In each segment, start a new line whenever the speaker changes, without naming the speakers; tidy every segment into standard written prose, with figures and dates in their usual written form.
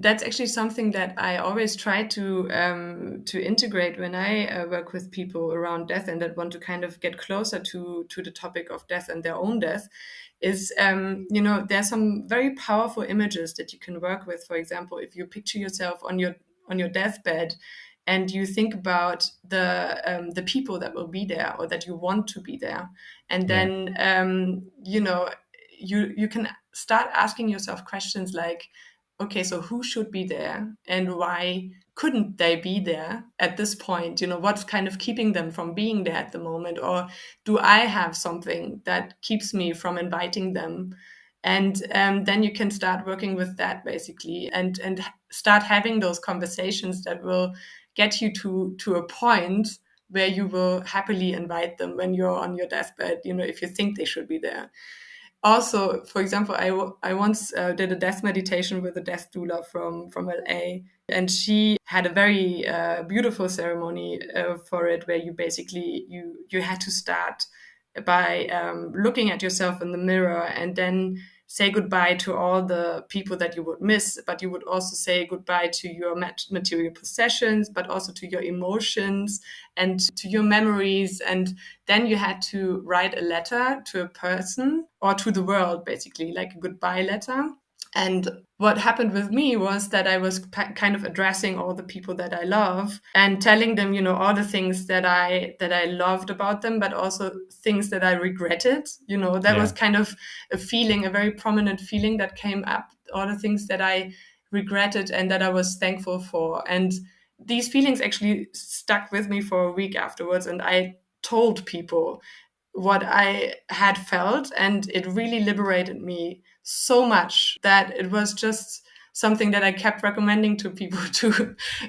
That's actually something that I always try to integrate when I work with people around death and that want to kind of get closer to the topic of death and their own death. Is there's some very powerful images that you can work with. For example, if you picture yourself on your deathbed, and you think about the people that will be there or that you want to be there, and
Yeah.
then you can start asking yourself questions like, okay, so who should be there and why couldn't they be there at this point? What's kind of keeping them from being there at the moment? Or do I have something that keeps me from inviting them? And then you can start working with that basically, and start having those conversations that will get you to a point where you will happily invite them when you're on your deathbed, if you think they should be there. Also, for example, I once did a death meditation with a death doula from LA, and she had a very beautiful ceremony for it, where you basically you had to start by looking at yourself in the mirror and then say goodbye to all the people that you would miss, but you would also say goodbye to your material possessions, but also to your emotions and to your memories. And then you had to write a letter to a person or to the world, basically, like a goodbye letter. And what happened with me was that I was kind of addressing all the people that I love and telling them, all the things that I loved about them, but also things that I regretted. That was
Yeah.
kind of a feeling, a very prominent feeling that came up, all the things that I regretted and that I was thankful for. And these feelings actually stuck with me for a week afterwards. And I told people what I had felt, and it really liberated me so much that it was just something that I kept recommending to people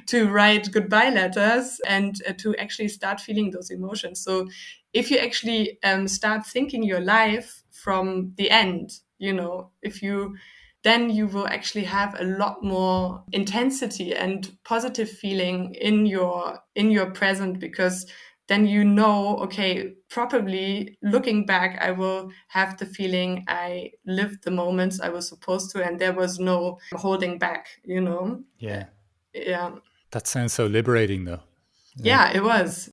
to write goodbye letters and to actually start feeling those emotions. So if you actually start thinking your life from the end, if you then you will actually have a lot more intensity and positive feeling in your present, because then okay, probably looking back, I will have the feeling I lived the moments I was supposed to, and there was no holding back.
Yeah.
Yeah.
That sounds so liberating, though. Yeah.
Yeah, it was.